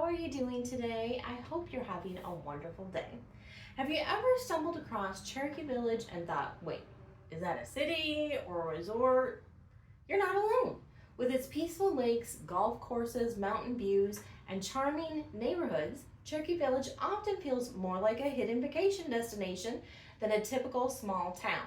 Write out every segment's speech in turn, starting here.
how are you doing today? I hope you're having a wonderful day. Have you ever stumbled across Cherokee Village and thought, wait, is that a city or a resort? You're not alone. With its peaceful lakes, golf courses, mountain views, and charming neighborhoods, Cherokee Village often feels more like a hidden vacation destination than a typical small town.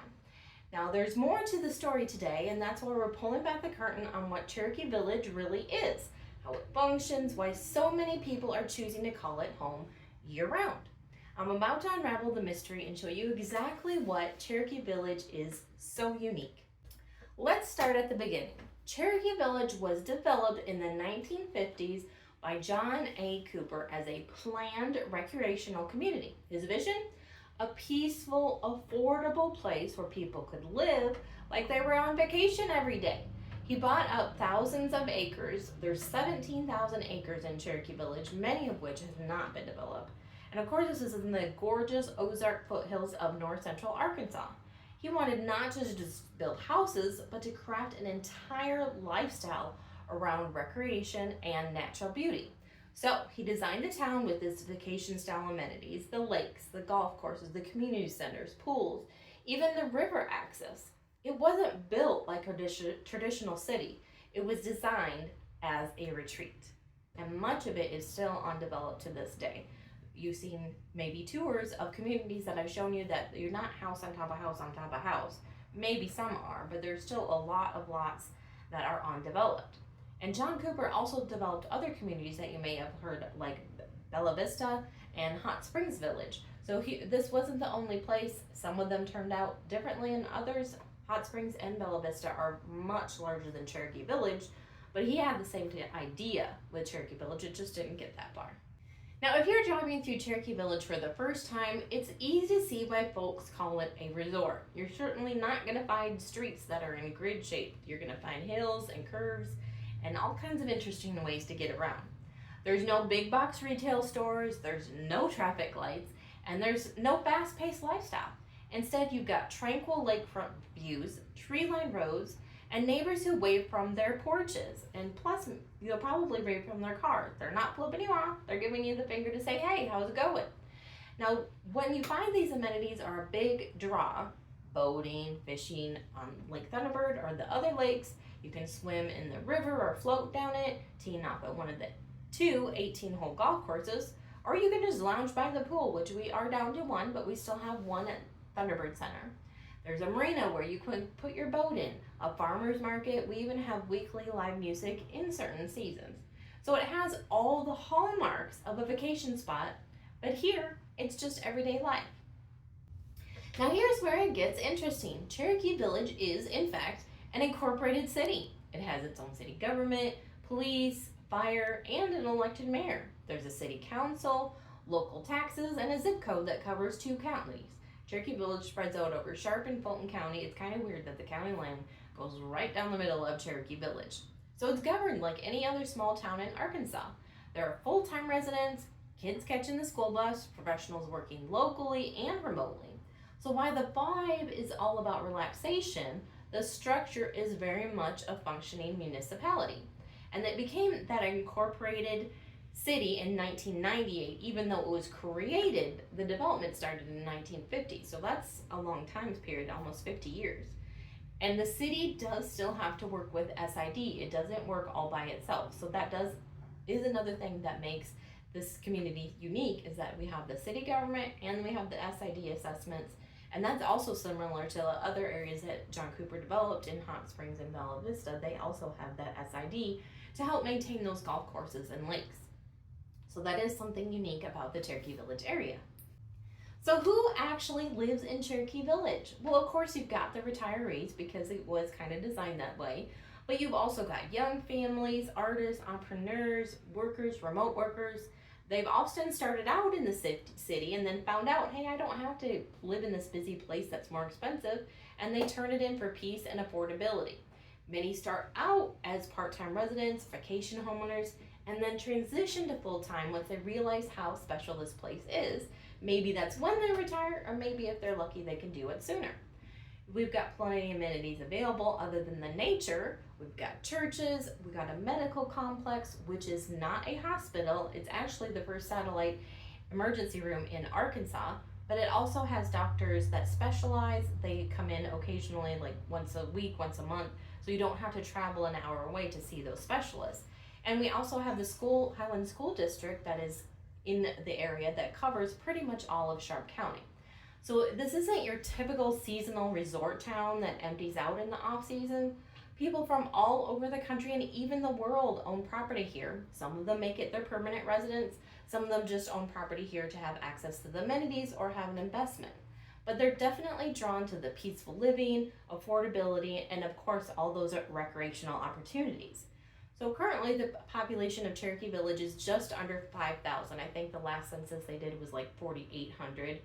Now, there's more to the story today, and that's why we're pulling back the curtain on what Cherokee Village really is, how it functions, why so many people are choosing to call it home year round. I'm about to unravel the mystery and show you exactly what Cherokee Village is so unique. Let's start at the beginning. Cherokee Village was developed in the 1950s by John A. Cooper as a planned recreational community. His vision? A peaceful, affordable place where people could live like they were on vacation every day. He bought up thousands of acres. There's 17,000 acres in Cherokee Village, many of which have not been developed. And of course, this is in the gorgeous Ozark foothills of north central Arkansas. He wanted not to just build houses, but to craft an entire lifestyle around recreation and natural beauty. So he designed the town with its vacation style amenities, the lakes, the golf courses, the community centers, pools, even the river access. It wasn't built like a traditional city. It was designed as a retreat. And much of it is still undeveloped to this day. You've seen maybe tours of communities that I've shown you that you're not house on top of house on top of house. Maybe some are, but there's still a lot of lots that are undeveloped. And John Cooper also developed other communities that you may have heard, like Bella Vista and Hot Springs Village. So this wasn't the only place. Some of them turned out differently, and others, Hot Springs and Bella Vista, are much larger than Cherokee Village. But he had the same idea with Cherokee Village. It just didn't get that far. Now, if you're driving through Cherokee Village for the first time, it's easy to see why folks call it a resort. You're certainly not going to find streets that are in grid shape. You're going to find hills and curves and all kinds of interesting ways to get around. There's no big box retail stores, there's no traffic lights, and there's no fast-paced lifestyle. Instead, you've got tranquil lakefront views, tree-lined roads, and neighbors who wave from their porches. And plus, you'll probably wave from their cars. They're not flipping you off, they're giving you the finger to say, hey, how's it going? Now, when you find these amenities are a big draw, boating, fishing on Lake Thunderbird or the other lakes, you can swim in the river or float down it, teeing off at one of the two 18-hole golf courses, or you can just lounge by the pool, which we are down to one, but we still have one at Thunderbird Center. There's a marina where you can put your boat in, a farmer's market. We even have weekly live music in certain seasons. So it has all the hallmarks of a vacation spot, but here it's just everyday life. Now here's where it gets interesting. Cherokee Village is, in fact, an incorporated city. It has its own city government, police, fire, and an elected mayor. There's a city council, local taxes, and a zip code that covers 2 counties. Cherokee Village spreads out over Sharp and Fulton County. It's kind of weird that the county line goes right down the middle of Cherokee Village. So it's governed like any other small town in Arkansas. There are full-time residents, kids catching the school bus, professionals working locally and remotely. So while the vibe is all about relaxation, the structure is very much a functioning municipality. And it became that incorporated city in 1998, even though it was created, the development started in 1950. So that's a long time period, almost 50 years. And the city does still have to work with SID. It doesn't work all by itself. So that is another thing that makes this community unique, is that we have the city government and we have the SID assessments. And that's also similar to the other areas that John Cooper developed in Hot Springs and Bella Vista. They also have that SID to help maintain those golf courses and lakes. So that is something unique about the Cherokee Village area. So who actually lives in Cherokee Village? Well, of course, you've got the retirees because it was kind of designed that way. But you've also got young families, artists, entrepreneurs, workers, remote workers. They've often started out in the city and then found out, hey, I don't have to live in this busy place that's more expensive, and they turn it in for peace and affordability. Many start out as part-time residents, vacation homeowners, and then transition to full-time once they realize how special this place is. Maybe that's when they retire, or maybe if they're lucky they can do it sooner. We've got plenty of amenities available other than the nature. We've got churches, we've got a medical complex, which is not a hospital. It's actually the first satellite emergency room in Arkansas, but it also has doctors that specialize. They come in occasionally, like once a week, once a month, so you don't have to travel an hour away to see those specialists. And we also have the Highland School District that is in the area that covers pretty much all of Sharp County. So this isn't your typical seasonal resort town that empties out in the off season. People from all over the country and even the world own property here. Some of them make it their permanent residence. Some of them just own property here to have access to the amenities or have an investment. But they're definitely drawn to the peaceful living, affordability, and of course all those recreational opportunities. So currently the population of Cherokee Village is just under 5,000. I think the last census they did was like 4,800.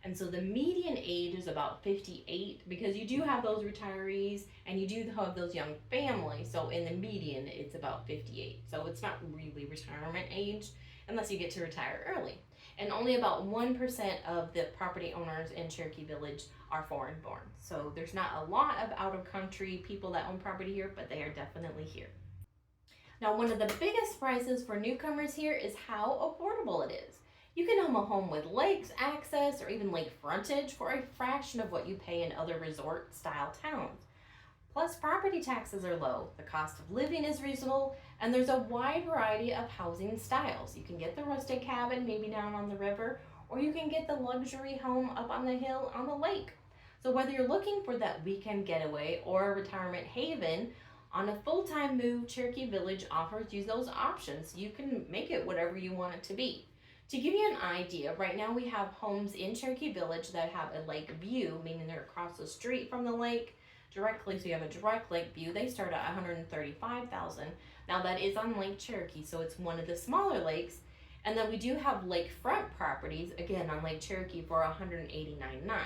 And so the median age is about 58, because you do have those retirees and you do have those young families. So in the median, it's about 58. So it's not really retirement age unless you get to retire early. And only about 1% of the property owners in Cherokee Village are foreign born. So there's not a lot of out of country people that own property here, but they are definitely here. Now, one of the biggest prizes for newcomers here is how affordable it is. You can own a home with lakes access or even lake frontage for a fraction of what you pay in other resort style towns. Plus, property taxes are low, the cost of living is reasonable, and there's a wide variety of housing styles. You can get the rustic cabin, maybe down on the river, or you can get the luxury home up on the hill on the lake. So whether you're looking for that weekend getaway or a retirement haven, on a full-time move, Cherokee Village offers you those options. You can make it whatever you want it to be. To give you an idea, right now we have homes in Cherokee Village that have a lake view, meaning they're across the street from the lake directly, so you have a direct lake view. They start at $135,000. Now that is on Lake Cherokee, so it's one of the smaller lakes. And then we do have lakefront properties, again on Lake Cherokee, for $189,900.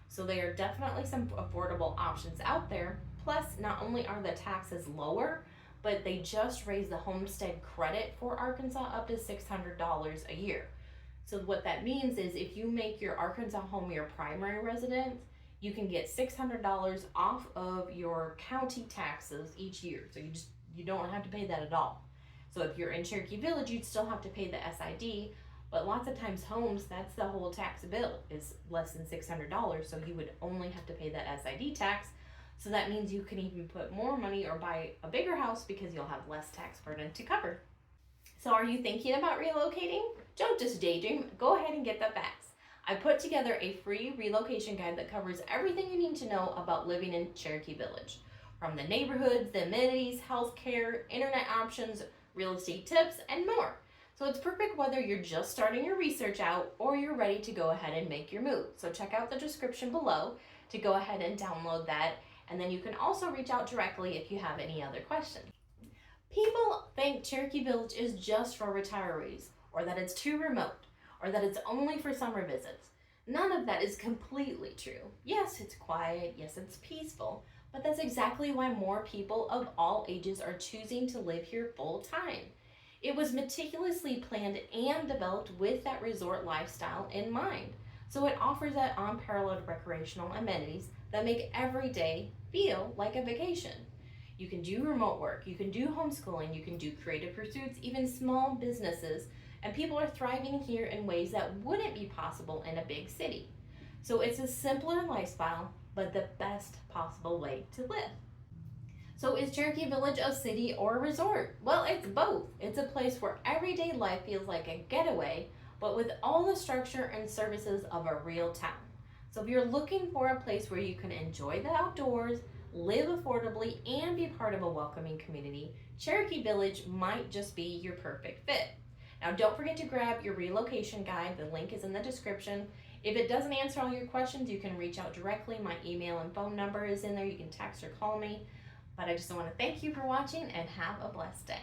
So there are definitely some affordable options out there. Plus, not only are the taxes lower, but they just raised the homestead credit for Arkansas up to $600 a year. So what that means is if you make your Arkansas home your primary residence, you can get $600 off of your county taxes each year. So you don't have to pay that at all. So if you're in Cherokee Village, you'd still have to pay the SID, but lots of times homes, that's the whole tax bill is less than $600. So you would only have to pay that SID tax. So that means you can even put more money or buy a bigger house because you'll have less tax burden to cover. So are you thinking about relocating? Don't just daydream, go ahead and get the facts. I put together a free relocation guide that covers everything you need to know about living in Cherokee Village. From the neighborhoods, the amenities, healthcare, internet options, real estate tips, and more. So it's perfect whether you're just starting your research out or you're ready to go ahead and make your move. So check out the description below to go ahead and download that. And then you can also reach out directly if you have any other questions. People think Cherokee Village is just for retirees, or that it's too remote, or that it's only for summer visits. None of that is completely true. Yes, it's quiet, yes, it's peaceful, but that's exactly why more people of all ages are choosing to live here full time. It was meticulously planned and developed with that resort lifestyle in mind. So it offers that unparalleled recreational amenities that make every day feel like a vacation. You can do remote work, you can do homeschooling, you can do creative pursuits, even small businesses, and people are thriving here in ways that wouldn't be possible in a big city. So it's a simpler lifestyle, but the best possible way to live. So is Cherokee Village a city or a resort? Well, it's both. It's a place where everyday life feels like a getaway, but with all the structure and services of a real town. So if you're looking for a place where you can enjoy the outdoors, live affordably, and be part of a welcoming community, Cherokee Village might just be your perfect fit. Now, don't forget to grab your relocation guide. The link is in the description. If it doesn't answer all your questions, you can reach out directly. My email and phone number is in there. You can text or call me. But I just want to thank you for watching and have a blessed day.